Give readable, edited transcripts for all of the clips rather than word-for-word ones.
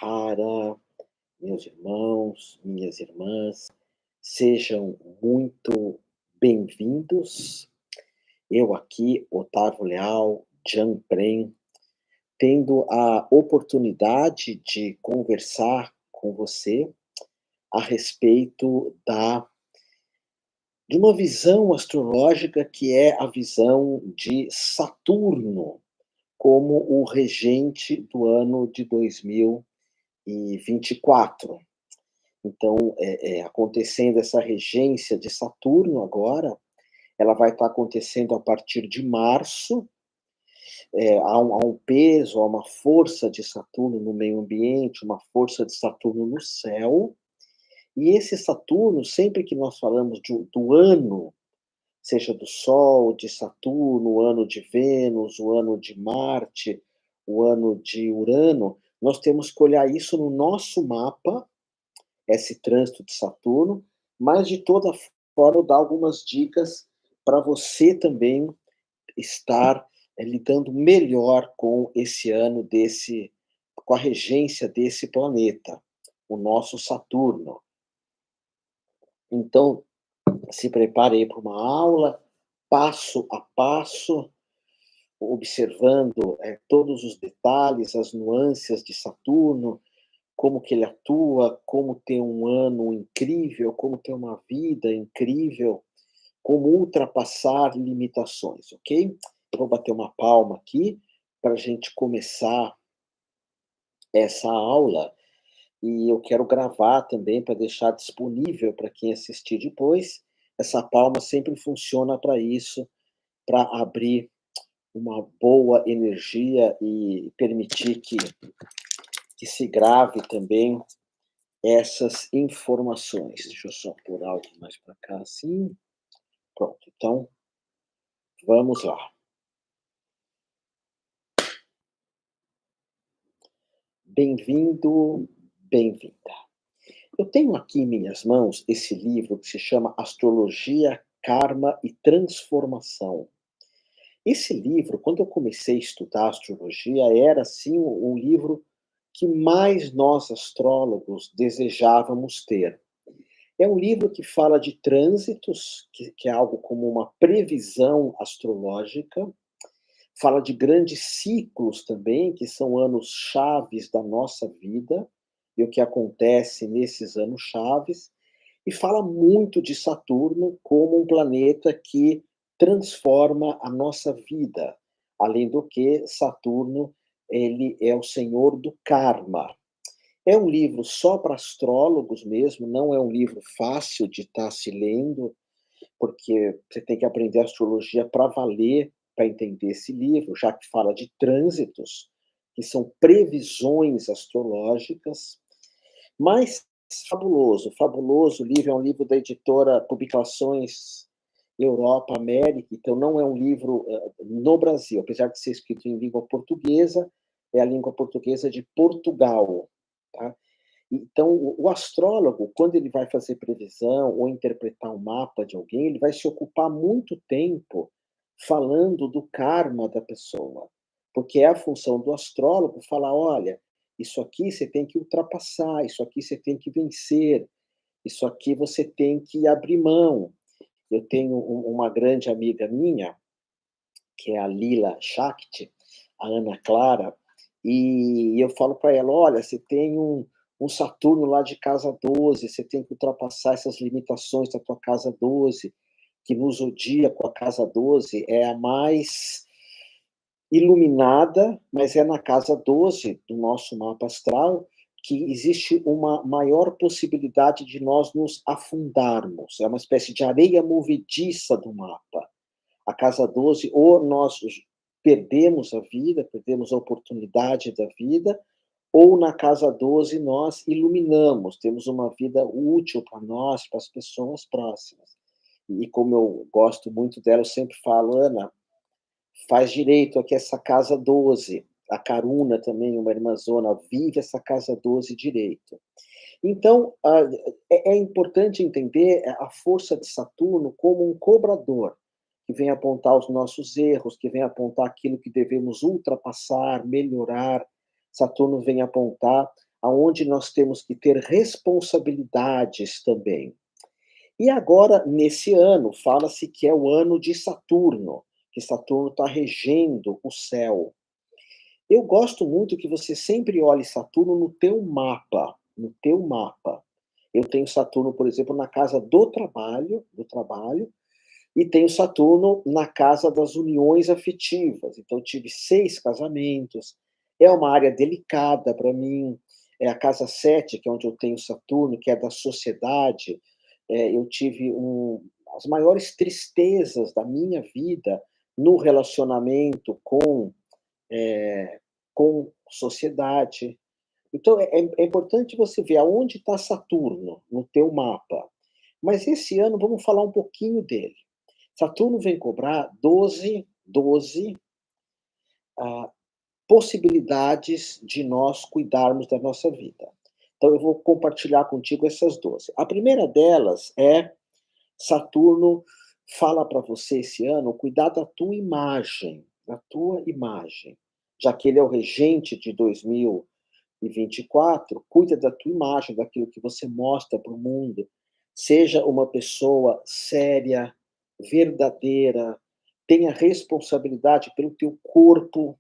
Hara, meus irmãos, minhas irmãs, sejam muito bem-vindos. Eu aqui, Otávio Leal, Janprem, tendo a oportunidade de conversar com você a respeito de uma visão astrológica que é a visão de Saturno como o regente do ano de 2024. Então, acontecendo essa regência de Saturno agora, ela vai estar acontecendo a partir de março. Há um peso, há uma força de Saturno no meio ambiente, uma força de Saturno no céu. E esse Saturno, sempre que nós falamos do ano, seja do Sol, de Saturno, o ano de Vênus, o ano de Marte, o ano de Urano, nós temos que olhar isso no nosso mapa, esse trânsito de Saturno, mas de toda forma dar algumas dicas para você também estar lidando melhor com esse ano com a regência desse planeta, o nosso Saturno. Então, se prepare aí para uma aula, passo a passo, observando todos os detalhes, as nuances de Saturno, como que ele atua, como ter um ano incrível, como ter uma vida incrível, como ultrapassar limitações, ok? Eu vou bater uma palma aqui para a gente começar essa aula e eu quero gravar também para deixar disponível para quem assistir depois. Essa palma sempre funciona para isso, para abrir uma boa energia e permitir que se grave também essas informações. Deixa eu só pôr algo mais para cá, assim. Pronto, então vamos lá. Bem-vindo, bem-vinda. Eu tenho aqui em minhas mãos esse livro que se chama Astrologia, Karma e Transformação. Esse livro, quando eu comecei a estudar astrologia, era assim o livro que mais nós astrólogos desejávamos ter. É um livro que fala de trânsitos, que é algo como uma previsão astrológica, fala de grandes ciclos também, que são anos chaves da nossa vida, e o que acontece nesses anos chaves, e fala muito de Saturno como um planeta que transforma a nossa vida. Além do que, Saturno, ele é o senhor do karma. É um livro só para astrólogos mesmo, não é um livro fácil de estar se lendo, porque você tem que aprender astrologia para valer, para entender esse livro, já que fala de trânsitos, que são previsões astrológicas, mas fabuloso, fabuloso. O livro é um livro da editora Publicações Europa, América, então não é um livro no Brasil, apesar de ser escrito em língua portuguesa, é a língua portuguesa de Portugal, tá? Então, o astrólogo, quando ele vai fazer previsão ou interpretar um mapa de alguém, ele vai se ocupar muito tempo falando do karma da pessoa, porque é a função do astrólogo falar: olha, isso aqui você tem que ultrapassar, isso aqui você tem que vencer, isso aqui você tem que abrir mão. Eu tenho uma grande amiga minha, que é a Lila Shakti, a Ana Clara, e eu falo para ela: olha, você tem um Saturno lá de casa 12, você tem que ultrapassar essas limitações da tua casa 12, que no zodíaco a casa 12 é a mais iluminada, mas é na casa 12 do nosso mapa astral que existe uma maior possibilidade de nós nos afundarmos. É uma espécie de areia movediça do mapa. A casa 12, ou nós perdemos a vida, perdemos a oportunidade da vida, ou na casa 12 nós iluminamos, temos uma vida útil para nós, para as pessoas próximas. E como eu gosto muito dela, eu sempre falo: Ana, faz direito aqui essa casa 12. A Karuna também, uma irmãzona, vive essa casa 12 direito. Então, é importante entender a força de Saturno como um cobrador, que vem apontar os nossos erros, que vem apontar aquilo que devemos ultrapassar, melhorar. Saturno vem apontar aonde nós temos que ter responsabilidades também. E agora, nesse ano, fala-se que é o ano de Saturno, que Saturno está regendo o céu. Eu gosto muito que você sempre olhe Saturno no teu mapa, no teu mapa. Eu tenho Saturno, por exemplo, na casa do trabalho, e tenho Saturno na casa das uniões afetivas. Então, tive 6 casamentos. É uma área delicada para mim. É a casa 7, que é onde eu tenho Saturno, que é da sociedade. Eu tive as maiores tristezas da minha vida no relacionamento eh, com sociedade. Então, é importante você ver aonde está Saturno no teu mapa. Mas esse ano vamos falar um pouquinho dele. Saturno vem cobrar 12 ah, possibilidades de nós cuidarmos da nossa vida. Então eu vou compartilhar contigo essas 12. A primeira delas é Saturno fala para você esse ano cuidar da tua imagem. Já que ele é o regente de 2024, cuida da tua imagem, daquilo que você mostra para o mundo. Seja uma pessoa séria, verdadeira, tenha responsabilidade pelo teu corpo,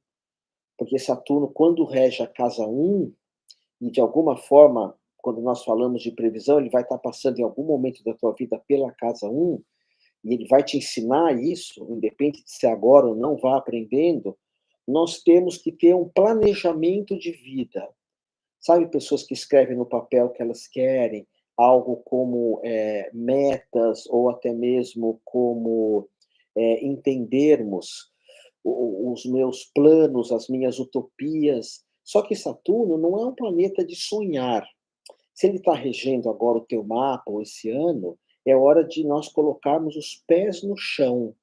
porque Saturno, quando rege a casa um e de alguma forma, quando nós falamos de previsão, ele vai estar passando em algum momento da tua vida pela casa um e ele vai te ensinar isso, independente de ser agora ou não, vá aprendendo. Nós temos que ter um planejamento de vida. Sabe, pessoas que escrevem no papel que elas querem, algo como metas, ou até mesmo como entendermos os meus planos, as minhas utopias. Só que Saturno não é um planeta de sonhar. Se ele está regendo agora o teu mapa, ou esse ano, é hora de nós colocarmos os pés no chão,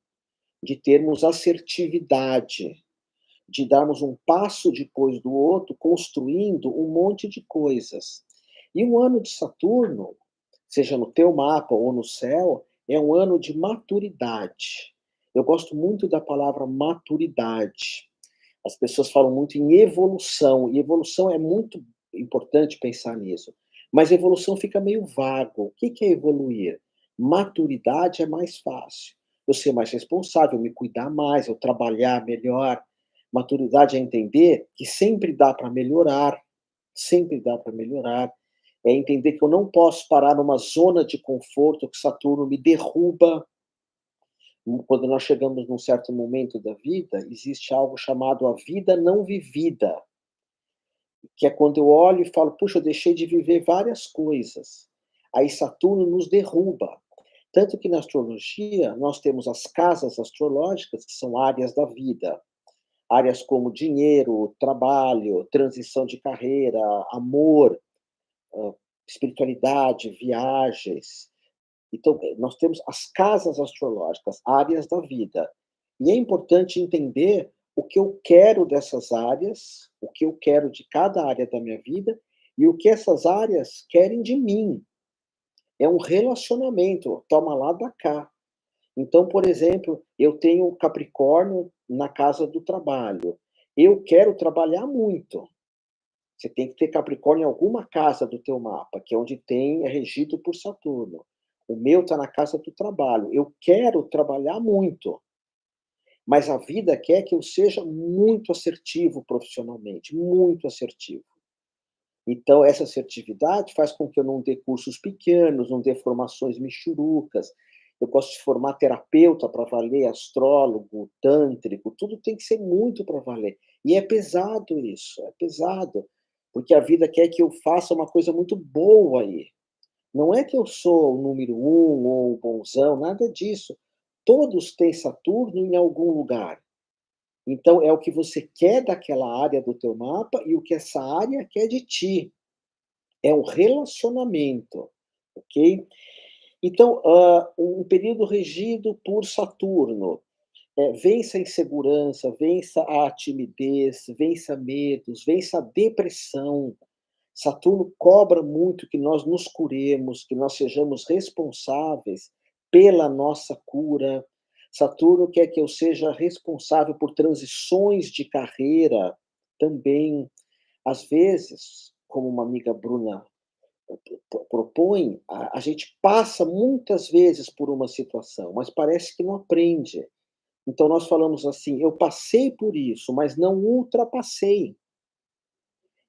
de termos assertividade, de darmos um passo depois do outro, construindo um monte de coisas. E o ano de Saturno, seja no teu mapa ou no céu, é um ano de maturidade. Eu gosto muito da palavra maturidade. As pessoas falam muito em evolução, e evolução é muito importante pensar nisso. Mas evolução fica meio vago. O que é evoluir? Maturidade é mais fácil. Eu ser mais responsável, me cuidar mais, eu trabalhar melhor. Maturidade é entender que sempre dá para melhorar, sempre dá para melhorar. É entender que eu não posso parar numa zona de conforto, que Saturno me derruba. Quando nós chegamos num certo momento da vida, existe algo chamado a vida não vivida, que é quando eu olho e falo: "Puxa, eu deixei de viver várias coisas". Aí Saturno nos derruba. Tanto que na astrologia nós temos as casas astrológicas, que são áreas da vida. Áreas como dinheiro, trabalho, transição de carreira, amor, hã, espiritualidade, viagens. Então, nós temos as casas astrológicas, áreas da vida. E é importante entender o que eu quero dessas áreas, o que eu quero de cada área da minha vida e o que essas áreas querem de mim. É um relacionamento, toma lá da cá. Então, por exemplo, eu tenho Capricórnio na casa do trabalho. Eu quero trabalhar muito. Você tem que ter Capricórnio em alguma casa do teu mapa, que é onde é regido por Saturno. O meu está na casa do trabalho. Eu quero trabalhar muito, mas a vida quer que eu seja muito assertivo profissionalmente, muito assertivo. Então, essa assertividade faz com que eu não dê cursos pequenos, não dê formações michurucas. Eu posso te formar terapeuta para valer, astrólogo, tântrico, tudo tem que ser muito para valer. E é pesado isso, é pesado, porque a vida quer que eu faça uma coisa muito boa aí. Não é que eu sou o número um ou o bonzão, nada disso. Todos têm Saturno em algum lugar. Então, é o que você quer daquela área do teu mapa e o que essa área quer de ti. É um relacionamento, ok? Então, um período regido por Saturno. Vença a insegurança, vença a timidez, vença medos, vença a depressão. Saturno cobra muito que nós nos curemos, que nós sejamos responsáveis pela nossa cura. Saturno quer que eu seja responsável por transições de carreira também. Às vezes, como uma amiga Bruna propõe, a gente passa muitas vezes por uma situação, mas parece que não aprende. Então nós falamos assim: "Eu passei por isso, mas não ultrapassei".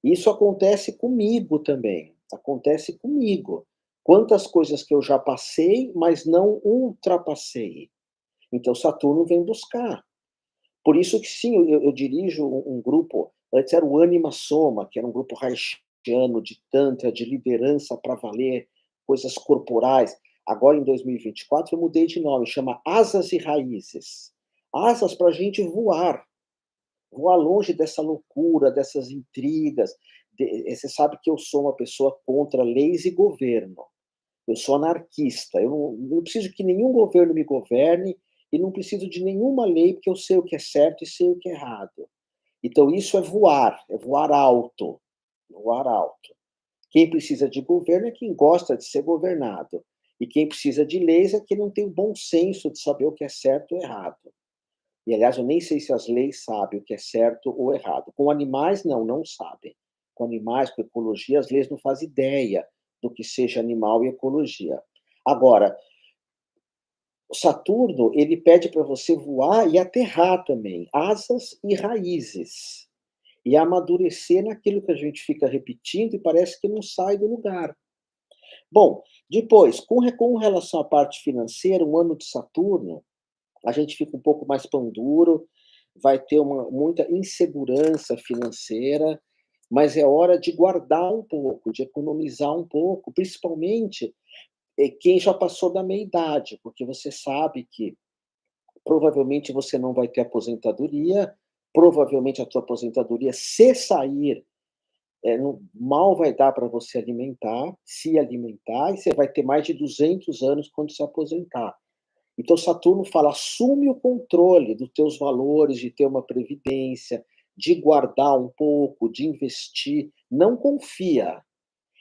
Isso acontece comigo também, acontece comigo. Quantas coisas que eu já passei, mas não ultrapassei. Então Saturno vem buscar. Por isso que sim, eu dirijo um grupo, antes era o Anima Soma, que era um grupo haitiano de tantra, de liderança para valer, coisas corporais. Agora em 2024 eu mudei de nome, chama Asas e Raízes. Asas para a gente voar, voar longe dessa loucura, dessas intrigas. Você sabe que eu sou uma pessoa contra leis e governo. Eu sou anarquista, eu não preciso que nenhum governo me governe e não preciso de nenhuma lei, porque eu sei o que é certo e sei o que é errado. Então isso é voar alto, voar alto. Quem precisa de governo é quem gosta de ser governado. E quem precisa de leis é quem não tem o bom senso de saber o que é certo ou errado. E, aliás, eu nem sei se as leis sabem o que é certo ou errado. Com animais, não, não sabem. Com animais, com ecologia, as leis não fazem ideia do que seja animal e ecologia. Agora, o Saturno, ele pede para você voar e aterrar também, asas e raízes, e amadurecer naquilo que a gente fica repetindo e parece que não sai do lugar. Bom, depois, com relação à parte financeira, um ano de Saturno, a gente fica um pouco mais pão duro, vai ter muita insegurança financeira, mas é hora de guardar um pouco, de economizar um pouco, principalmente quem já passou da meia-idade, porque você sabe que provavelmente você não vai ter aposentadoria, provavelmente a tua aposentadoria, se sair, mal vai dar para você alimentar, se alimentar, e você vai ter mais de 200 anos quando se aposentar. Então Saturno fala: assume o controle dos teus valores, de ter uma previdência, de guardar um pouco, de investir, não confia.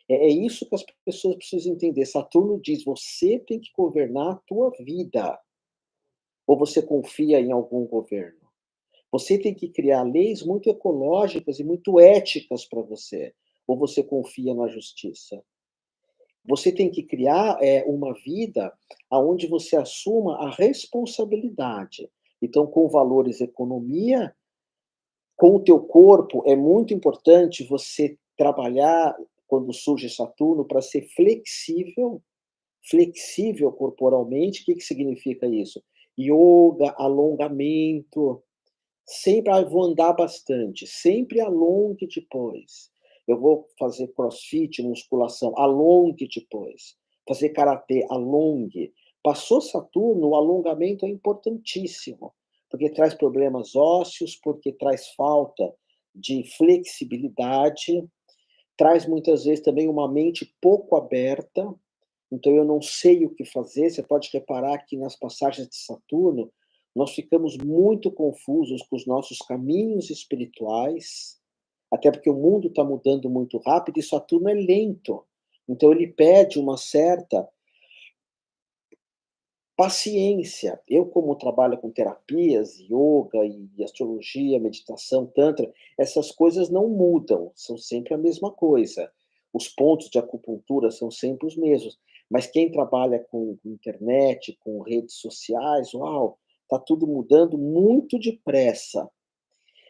É isso que as pessoas precisam entender. Saturno diz: você tem que governar a tua vida. Ou você confia em algum governo? Você tem que criar leis muito ecológicas e muito éticas para você, ou você confia na justiça? Você tem que criar, uma vida aonde você assuma a responsabilidade. Então, com valores economia, com o teu corpo, é muito importante você trabalhar, quando surge Saturno, para ser flexível, flexível corporalmente. O que que significa isso? Yoga, alongamento, sempre: "Ah, vou andar bastante", sempre alongue depois. Eu vou fazer crossfit, musculação, alongue depois. Fazer karatê, alongue. Passou Saturno, o alongamento é importantíssimo, porque traz problemas ósseos, porque traz falta de flexibilidade, traz muitas vezes também uma mente pouco aberta, então eu não sei o que fazer. Você pode reparar que nas passagens de Saturno, nós ficamos muito confusos com os nossos caminhos espirituais, até porque o mundo está mudando muito rápido e Saturno é lento. Então ele pede uma certa paciência. Eu, como trabalho com terapias, yoga e astrologia, meditação, tantra, essas coisas não mudam, são sempre a mesma coisa. Os pontos de acupuntura são sempre os mesmos. Mas quem trabalha com internet, com redes sociais, uau, está tudo mudando muito depressa.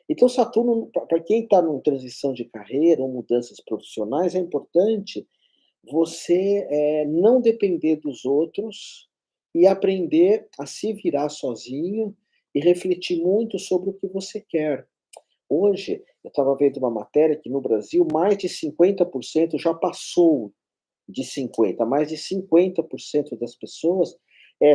Então, Saturno, para quem está em transição de carreira ou mudanças profissionais, é importante você, não depender dos outros e aprender a se virar sozinho e refletir muito sobre o que você quer. Hoje, eu estava vendo uma matéria que no Brasil mais de 50% já passou de 50, mais de 50% das pessoas,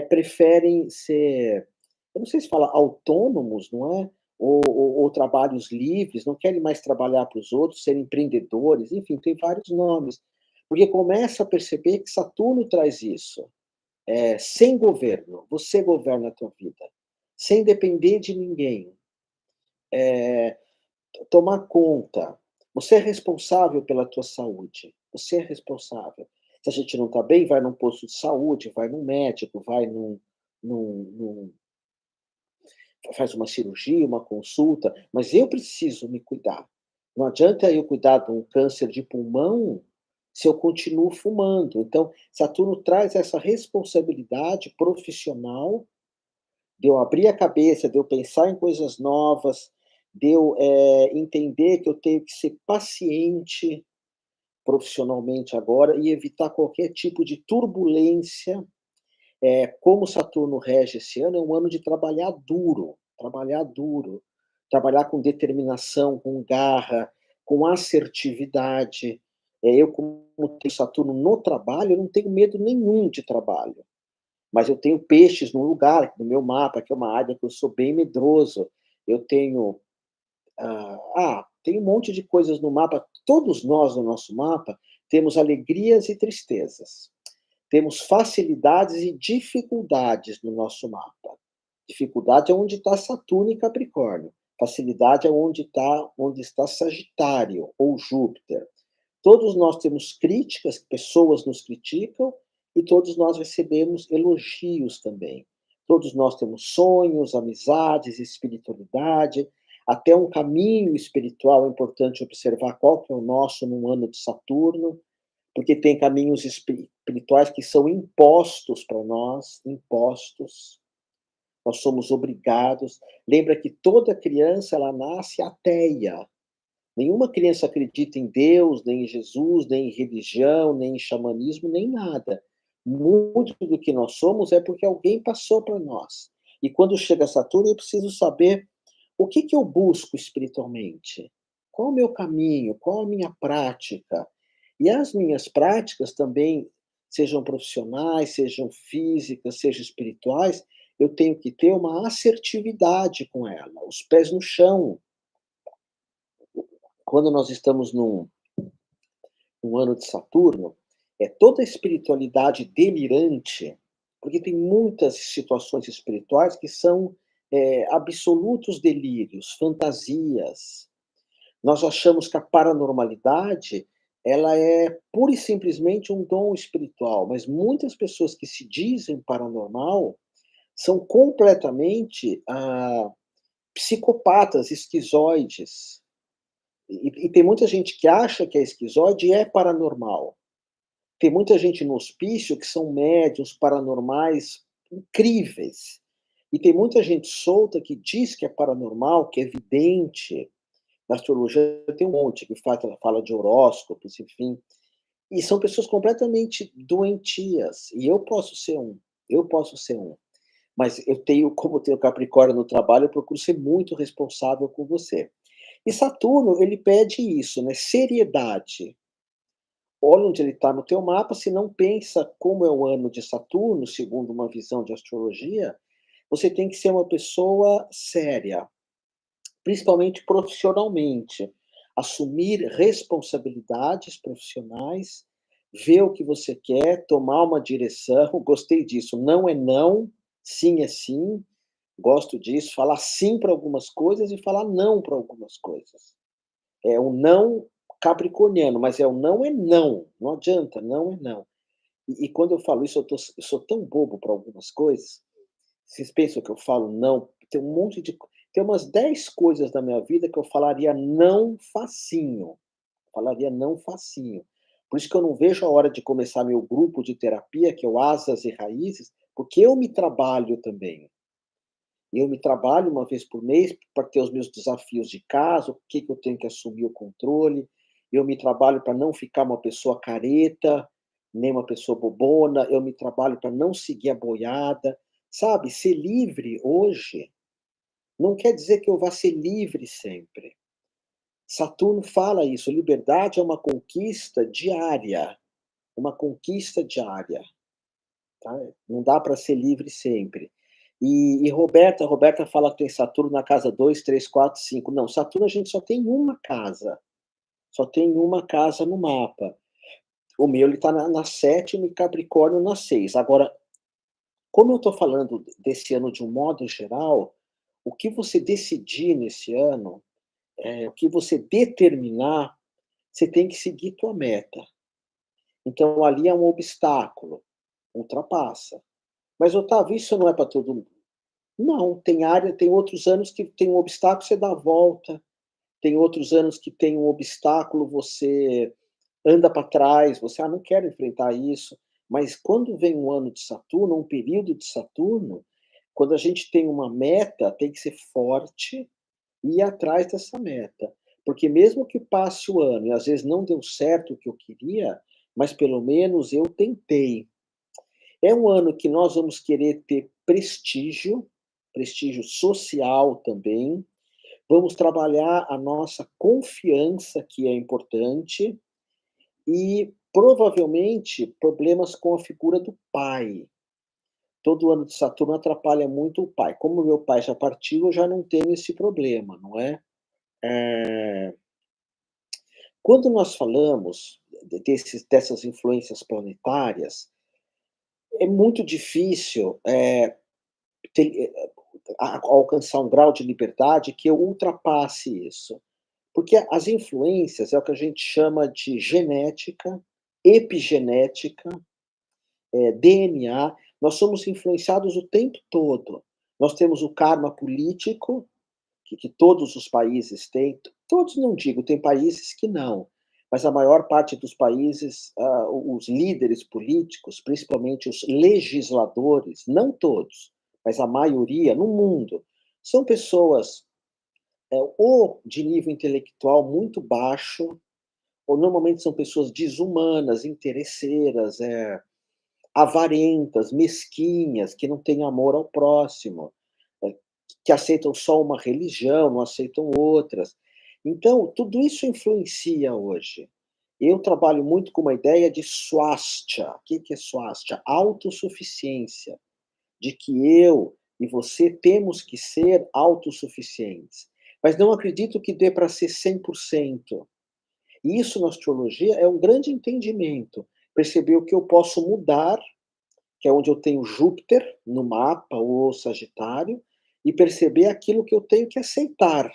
preferem ser, eu não sei se fala autônomos, não é? Ou trabalhos livres, não querem mais trabalhar para os outros, ser empreendedores, enfim, tem vários nomes. Porque começa a perceber que Saturno traz isso. Sem governo, você governa a tua vida, sem depender de ninguém. Eh, tomar conta. Você é responsável pela tua saúde, você é responsável. Se a gente não está bem, vai num posto de saúde, vai num médico, vai num faz uma cirurgia, uma consulta, mas eu preciso me cuidar. Não adianta eu cuidar de um câncer de pulmão se eu continuo fumando. Então, Saturno traz essa responsabilidade profissional de eu abrir a cabeça, de eu pensar em coisas novas, de eu, entender que eu tenho que ser paciente profissionalmente agora e evitar qualquer tipo de turbulência. Como Saturno rege esse ano, é um ano de trabalhar duro, trabalhar com determinação, com garra, com assertividade. Eu, como tenho Saturno no trabalho, eu não tenho medo nenhum de trabalho, mas eu tenho peixes no lugar, no meu mapa, que é uma área que eu sou bem medroso. Eu tenho, tem um monte de coisas no mapa. Todos nós, no nosso mapa, temos alegrias e tristezas. Temos facilidades e dificuldades no nosso mapa. Dificuldade é onde está Saturno e Capricórnio. Facilidade é onde está Sagitário ou Júpiter. Todos nós temos críticas, pessoas nos criticam, e todos nós recebemos elogios também. Todos nós temos sonhos, amizades, espiritualidade, até um caminho espiritual. É importante observar qual que é o nosso num ano de Saturno, porque tem caminhos espirituais que são impostos para nós, impostos. Nós somos obrigados. Lembra que toda criança ela nasce ateia. Nenhuma criança acredita em Deus, nem em Jesus, nem em religião, nem em xamanismo, nem nada. Muito do que nós somos é porque alguém passou para nós. E quando chega Saturno, eu preciso saber o que que eu busco espiritualmente. Qual o meu caminho? Qual a minha prática? E as minhas práticas também, sejam profissionais, sejam físicas, sejam espirituais, eu tenho que ter uma assertividade com ela, os pés no chão. Quando nós estamos num ano de Saturno, é toda a espiritualidade delirante, porque tem muitas situações espirituais que são absolutos delírios, fantasias. Nós achamos que a paranormalidade ela é pura e simplesmente um dom espiritual, mas muitas pessoas que se dizem paranormal são completamente psicopatas, esquizoides. E tem muita gente que acha que é esquizoide e é paranormal. Tem muita gente no hospício que são médiuns paranormais incríveis. E tem muita gente solta que diz que é paranormal, que é vidente. Na astrologia tem um monte que fala de horóscopos, enfim. E são pessoas completamente doentias. E eu posso ser um. Mas eu tenho, como eu tenho Capricórnio no trabalho, eu procuro ser muito responsável com você. E Saturno, ele pede isso, né? Seriedade. Olha onde ele está no teu mapa, se não pensa como é o ano de Saturno, segundo uma visão de astrologia, você tem que ser uma pessoa séria, principalmente profissionalmente. Assumir responsabilidades profissionais, ver o que você quer, tomar uma direção. Gostei disso. Não é não, sim é sim. Gosto disso. Falar sim para algumas coisas e falar não para algumas coisas. É um não capricorniano, mas é o não é não. Não adianta, não é não. E quando eu falo isso, eu sou tão bobo para algumas coisas. Vocês pensam que eu falo não? Tem umas 10 coisas da minha vida que eu falaria não facinho. Falaria não facinho. Por isso que eu não vejo a hora de começar meu grupo de terapia, que é o Asas e Raízes, porque eu me trabalho também. Eu me trabalho uma vez por mês para ter os meus desafios de casa, o que que eu tenho que assumir o controle. Eu me trabalho para não ficar uma pessoa careta, nem uma pessoa bobona. Eu me trabalho para não seguir a boiada. Sabe, ser livre hoje não quer dizer que eu vá ser livre sempre. Saturno fala isso, liberdade é uma conquista diária, tá? Não dá para ser livre sempre. E Roberta fala que tem Saturno na casa 2, 3, 4, 5. Não, Saturno a gente só tem uma casa, só tem uma casa no mapa. O meu ele está na 7ª e Capricórnio na 6. Agora, como eu estou falando desse ano de um modo geral, o que você decidir nesse ano, o que você determinar, você tem que seguir tua meta. Então ali é um obstáculo, ultrapassa. Mas Otávio, isso não é para todo mundo. Não, tem outros anos que tem um obstáculo, você dá a volta. tem outros anos que tem um obstáculo, você anda para trás, você: "Ah, não quero enfrentar isso". Mas quando vem um ano de Saturno, um período de Saturno, quando a gente tem uma meta, tem que ser forte e ir atrás dessa meta. Porque mesmo que passe o ano e às vezes não deu certo o que eu queria, mas pelo menos eu tentei. É um ano que nós vamos querer ter prestígio, prestígio social também. Vamos trabalhar a nossa confiança, que é importante, e provavelmente problemas com a figura do pai. Todo ano de Saturno atrapalha muito o pai. Como meu pai já partiu, eu já não tenho esse problema, não é? Quando nós falamos dessas influências planetárias, é muito difícil, ter alcançar um grau de liberdade que eu ultrapasse isso. Porque as influências é o que a gente chama de genética, epigenética, DNA, nós somos influenciados o tempo todo. Nós temos o karma político, que todos os países têm, todos não digo, tem países que não, mas a maior parte dos países, os líderes políticos, principalmente os legisladores, não todos, mas a maioria no mundo, são pessoas ou de nível intelectual muito baixo, ou normalmente são pessoas desumanas, interesseiras, avarentas, mesquinhas, que não têm amor ao próximo, eh, que aceitam só uma religião, não aceitam outras. Então, tudo isso influencia hoje. Eu trabalho muito com uma ideia de swastika. O que que é swastika? Autossuficiência, de que eu e você temos que ser autossuficientes. Mas não acredito que dê para ser 100%. E isso na astrologia é um grande entendimento. Perceber o que eu posso mudar, que é onde eu tenho Júpiter no mapa, ou Sagitário, e perceber aquilo que eu tenho que aceitar.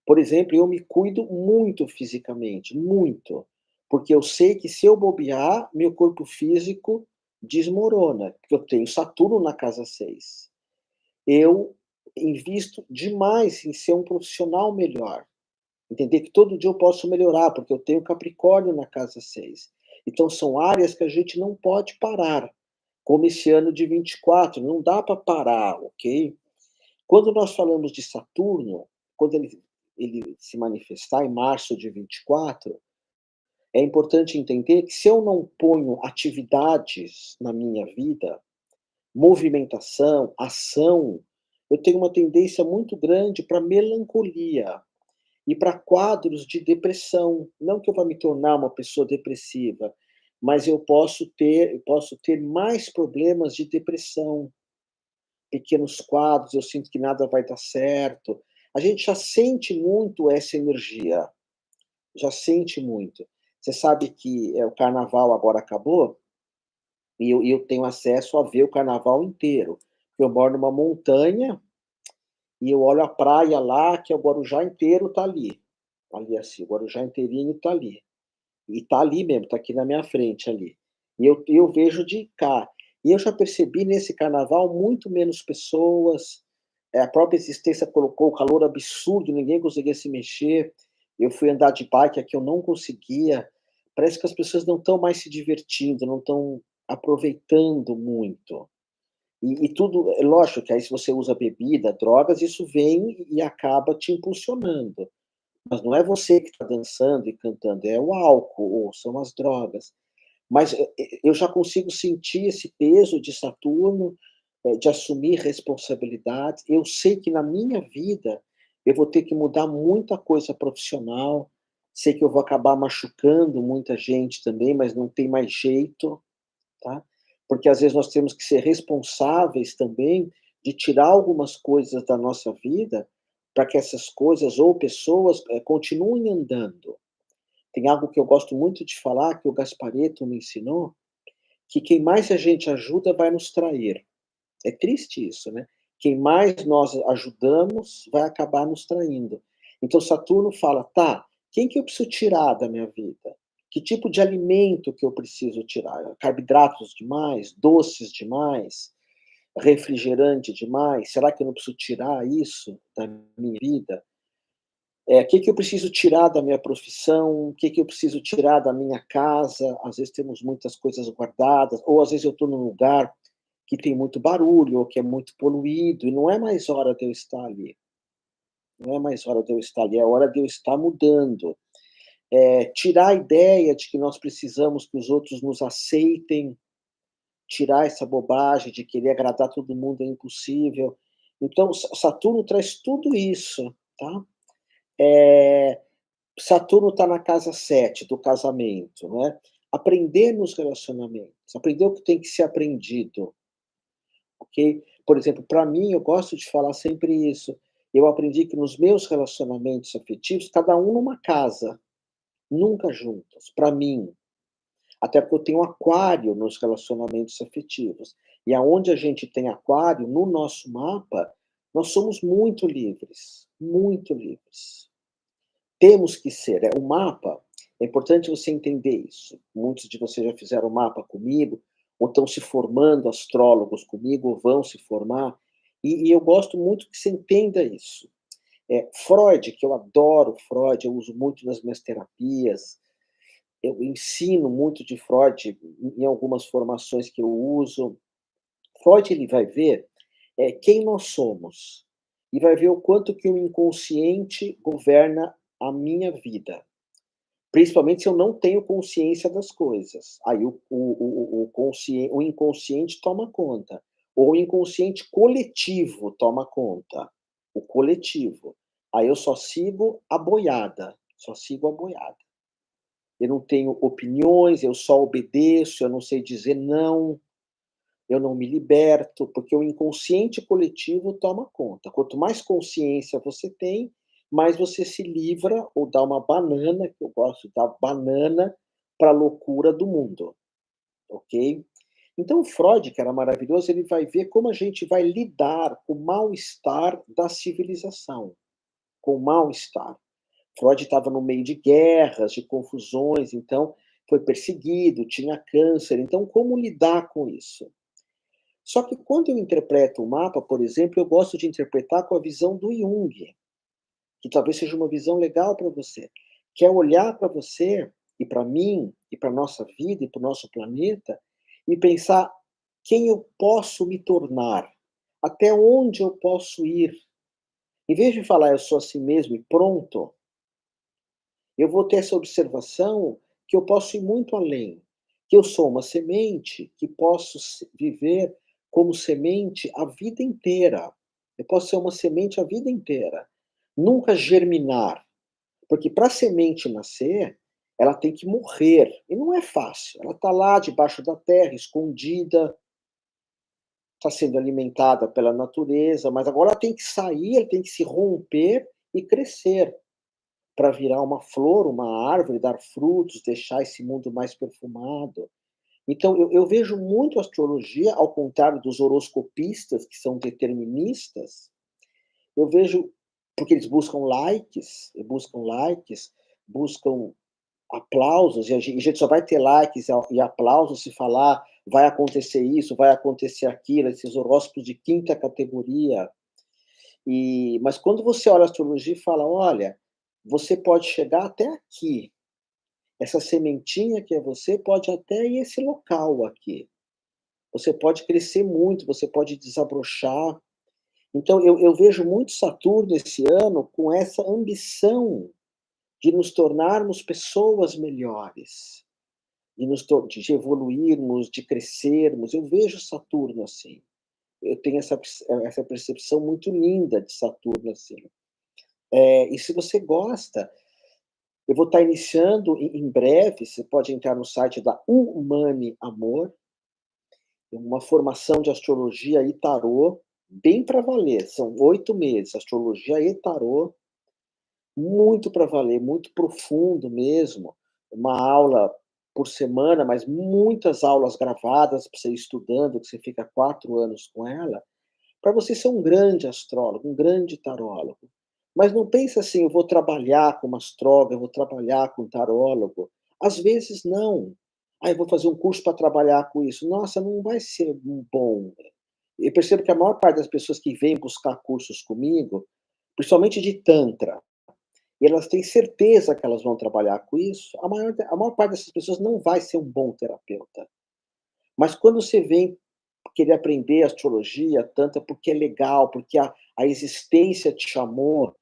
Por exemplo, eu me cuido muito fisicamente, muito, porque eu sei que se eu bobear, meu corpo físico desmorona, porque eu tenho Saturno na casa 6. Eu invisto demais em ser um profissional melhor, entender que todo dia eu posso melhorar, porque eu tenho Capricórnio na casa 6. Então são áreas que a gente não pode parar, como esse ano de 24, não dá para parar, ok? Quando nós falamos de Saturno, quando ele se manifestar em março de 24, é importante entender que se eu não ponho atividades na minha vida, movimentação, ação, eu tenho uma tendência muito grande para melancolia e para quadros de depressão. Não que eu vá me tornar uma pessoa depressiva, mas eu posso ter mais problemas de depressão, pequenos quadros, eu sinto que nada vai dar certo. A gente já sente muito essa energia, já sente muito. Você sabe que o carnaval agora acabou e eu tenho acesso a ver o carnaval inteiro. Eu moro numa montanha e eu olho a praia lá, que é o Guarujá inteiro tá ali. Ali assim, o Guarujá inteirinho tá ali. E tá ali mesmo, tá aqui na minha frente ali. E eu vejo de cá. E eu já percebi nesse carnaval muito menos pessoas, a própria existência colocou o calor absurdo, ninguém conseguia se mexer. Eu fui andar de bike aqui, eu não conseguia. Parece que as pessoas não estão mais se divertindo, não estão aproveitando muito. E tudo é lógico que aí se você usa bebida, drogas, isso vem e acaba te impulsionando. Mas não é você que está dançando e cantando, é o álcool ou são as drogas. Mas eu já consigo sentir esse peso de Saturno, de assumir responsabilidades. Eu sei que na minha vida eu vou ter que mudar muita coisa profissional, sei que eu vou acabar machucando muita gente também, mas não tem mais jeito, tá? Porque às vezes nós temos que ser responsáveis também de tirar algumas coisas da nossa vida, para que essas coisas ou pessoas, continuem andando. Tem algo que eu gosto muito de falar, que o Gasparetto me ensinou, que quem mais a gente ajuda vai nos trair. É triste isso, né? Quem mais nós ajudamos vai acabar nos traindo. Então Saturno fala: "Tá, quem que eu preciso tirar da minha vida? Que tipo de alimento que eu preciso tirar? Carboidratos demais? Doces demais? Refrigerante demais? Será que eu não preciso tirar isso da minha vida?" Que eu preciso tirar da minha profissão, o que eu preciso tirar da minha casa. Às vezes temos muitas coisas guardadas, ou às vezes eu estou num lugar que tem muito barulho, ou que é muito poluído, e não é mais hora de eu estar ali. Não é mais hora de eu estar ali, é hora de eu estar mudando. Tirar a ideia de que nós precisamos que os outros nos aceitem, tirar essa bobagem de querer agradar todo mundo é impossível. Então, Saturno traz tudo isso, tá? Eh, Saturno está na casa 7 do casamento, né? Aprender nos relacionamentos, aprender o que tem que ser aprendido, ok? Por exemplo, para mim, eu gosto de falar sempre isso. Eu aprendi que nos meus relacionamentos afetivos, cada um numa casa, nunca juntos, para mim. Até porque eu tenho aquário nos relacionamentos afetivos. E aonde a gente tem aquário, no nosso mapa, nós somos muito livres, muito livres. Temos que ser. O mapa, é importante você entender isso. Muitos de vocês já fizeram mapa comigo, ou estão se formando astrólogos comigo, ou vão se formar, e eu gosto muito que você entenda isso. Freud, que eu adoro Freud, eu uso muito nas minhas terapias, eu ensino muito de Freud em algumas formações que eu uso. Freud, ele vai ver quem nós somos e vai ver o quanto que o inconsciente governa a minha vida, principalmente se eu não tenho consciência das coisas. Aí o inconsciente toma conta, ou o inconsciente coletivo toma conta, o coletivo. Aí eu só sigo a boiada, só sigo a boiada. Eu não tenho opiniões, eu só obedeço, eu não sei dizer não, eu não me liberto, porque o inconsciente coletivo toma conta. Quanto mais consciência você tem, mais você se livra ou dá uma banana, que eu gosto de dar banana para a loucura do mundo, ok? Então o Freud, que era maravilhoso, ele vai ver como a gente vai lidar com o mal-estar da civilização, com o mal-estar. Freud estava no meio de guerras, de confusões, então foi perseguido, tinha câncer. Então, como lidar com isso? Só que quando eu interpreto o mapa, por exemplo, eu gosto de interpretar com a visão do Jung, que talvez seja uma visão legal para você, que é olhar para você e para mim e para nossa vida e para o nosso planeta e pensar quem eu posso me tornar, até onde eu posso ir. Em vez de falar eu sou assim mesmo e pronto, eu vou ter essa observação que eu posso ir muito além, que eu sou uma semente que posso viver como semente a vida inteira. Eu posso ser uma semente a vida inteira, nunca germinar, porque para a semente nascer, ela tem que morrer, e não é fácil. Ela está lá debaixo da terra, escondida, está sendo alimentada pela natureza, mas agora ela tem que sair, ela tem que se romper e crescer para virar uma flor, uma árvore, dar frutos, deixar esse mundo mais perfumado. Então, eu vejo muito a astrologia, ao contrário dos horoscopistas, que são deterministas, eu vejo, porque eles buscam likes, buscam aplausos, e a gente só vai ter likes e aplausos se falar vai acontecer isso, vai acontecer aquilo, esses horóscopos de quinta categoria. Mas quando você olha a astrologia e fala, olha, você pode chegar até aqui, essa sementinha que é você pode até ir esse local aqui. Você pode crescer muito, você pode desabrochar. Então eu vejo muito Saturno esse ano com essa ambição de nos tornarmos pessoas melhores, de evoluirmos, de crescermos. Eu vejo Saturno assim. Eu tenho essa percepção muito linda de Saturno assim. E se você gosta, eu vou estar iniciando em breve, você pode entrar no site da Humane Amor, uma formação de astrologia e tarô, bem para valer, são 8 meses, astrologia e tarô, muito para valer, muito profundo mesmo, uma aula por semana, mas muitas aulas gravadas para você ir estudando, que você fica 4 anos com ela, para você ser um grande astrólogo, um grande tarólogo. Mas não pense assim: "Eu vou trabalhar como astrólogo, eu vou trabalhar com tarólogo". Às vezes não. "Ah, eu vou fazer um curso para trabalhar com isso". Nossa, não vai ser bom. Eu percebo que a maior parte das pessoas que vêm buscar cursos comigo, principalmente de tantra, e elas têm certeza que elas vão trabalhar com isso, a maior parte dessas pessoas não vai ser um bom terapeuta. Mas quando você vem querer aprender astrologia, tanto é porque é legal, porque a existência te chamou,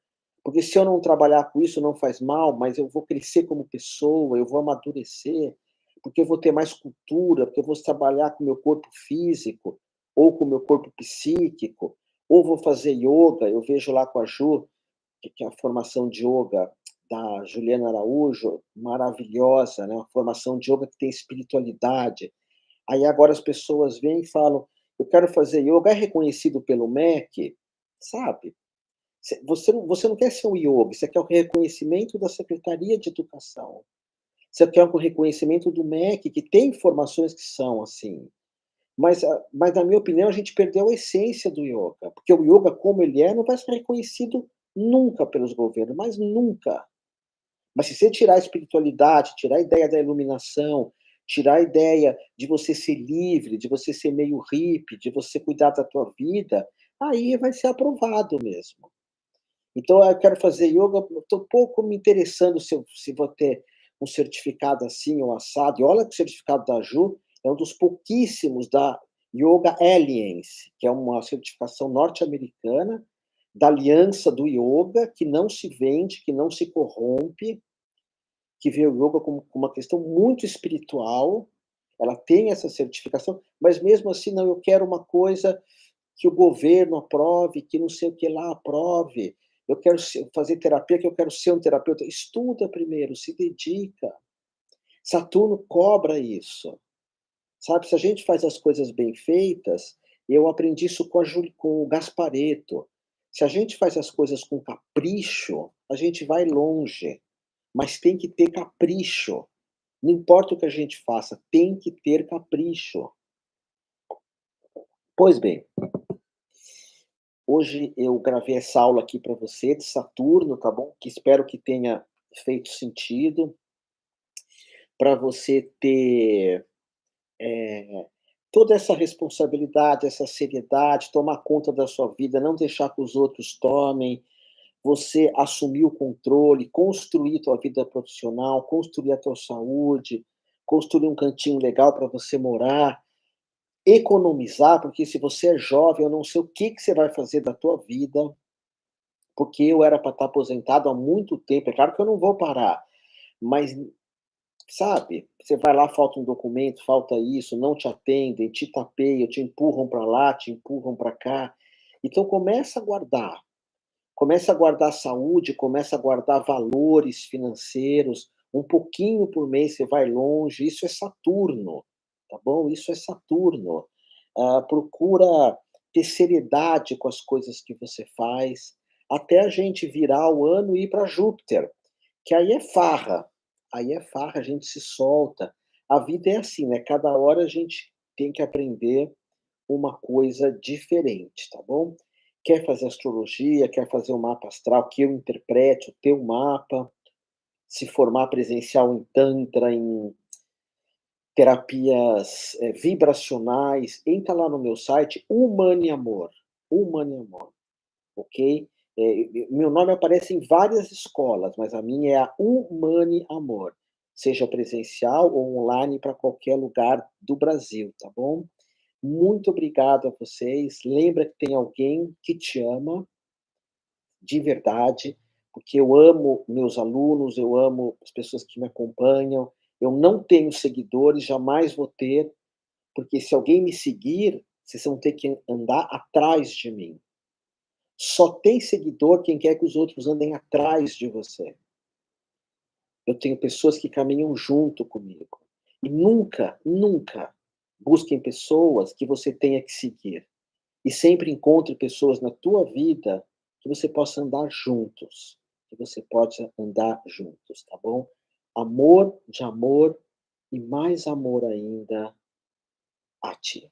porque se eu não trabalhar com isso não faz mal, mas eu vou crescer como pessoa, eu vou amadurecer, porque eu vou ter mais cultura, porque eu vou trabalhar com o meu corpo físico, ou com o meu corpo psíquico, ou vou fazer yoga, eu vejo lá com a Ju, que é a formação de yoga da Juliana Araújo, maravilhosa, né, uma formação de yoga que tem espiritualidade. Aí agora as pessoas vêm e falam: "Eu quero fazer ioga", é reconhecido pelo MEC, sabe. Você não quer ser um iogi, você quer o reconhecimento da Secretaria de Educação. Você quer o reconhecimento do MEC, que tem informações que são assim. Mas na minha opinião, a gente perdeu a essência do ioga, porque o ioga como ele é, não vai ser reconhecido nunca pelos governos, mas nunca. Mas se você tirar a espiritualidade, tirar a ideia da iluminação, tirar a ideia de você ser livre, de você ser meio hippie, de você cuidar da tua vida, aí vai ser aprovado mesmo. Então, eu quero fazer yoga, estou pouco me interessando se vou ter um certificado assim ou assado. E olha que o certificado da Ju é um dos pouquíssimos da Yoga Alliance, que é uma certificação norte-americana da aliança do yoga, que não se vende, que não se corrompe, que vê o yoga como uma questão muito espiritual. Ela tem essa certificação, mas mesmo assim, não, eu quero uma coisa que o governo aprove, que não sei o que lá aprove. Eu quero fazer terapia, que eu quero ser um terapeuta. Estuda primeiro, se dedica. Saturno cobra isso. Sabe, se a gente faz as coisas bem feitas, eu aprendi isso com o Gasparetto. Se a gente faz as coisas com capricho, a gente vai longe. Mas tem que ter capricho. Não importa o que a gente faça, tem que ter capricho. Pois bem, hoje eu gravei essa aula aqui para você de Saturno, tá bom? Que espero que tenha feito sentido para você ter, toda essa responsabilidade, essa seriedade, tomar conta da sua vida, não deixar que os outros tomem, você assumir o controle, construir tua vida profissional, construir a tua saúde, construir um cantinho legal para você morar, economizar, porque se você é jovem, eu não sei o que que você vai fazer da tua vida, porque eu era para estar aposentado há muito tempo. É claro que eu não vou parar, mas, sabe, você vai lá, falta um documento, falta isso, não te atendem, te tapeiam, te empurram para lá, te empurram para cá. Então começa a guardar saúde, começa a guardar valores financeiros, um pouquinho por mês você vai longe, isso é Saturno, tá bom? Isso é Saturno. Procura ter seriedade com as coisas que você faz, até a gente virar o ano e ir para Júpiter, que aí é farra, a gente se solta. A vida é assim, né, cada hora a gente tem que aprender uma coisa diferente, tá bom? Quer fazer astrologia, quer fazer um mapa astral, que eu interprete o teu mapa, se formar presencial em tantra, em terapias, vibracionais, entra lá no meu site Humane Amor, Humane Amor, ok? Meu nome aparece em várias escolas, mas a minha é a Humane Amor, seja presencial ou online para qualquer lugar do Brasil, tá bom? Muito obrigado a vocês. Lembra que tem alguém que te ama, de verdade, porque eu amo meus alunos, eu amo as pessoas que me acompanham. Eu não tenho seguidores, jamais vou ter, porque se alguém me seguir, vocês vão ter que andar atrás de mim. Só tem seguidor quem quer que os outros andem atrás de você. Eu tenho pessoas que caminham junto comigo. E nunca, nunca busquem pessoas que você tenha que seguir. E sempre encontre pessoas na tua vida que você possa andar juntos, que você possa andar juntos, tá bom? Amor de amor e mais amor ainda a ti.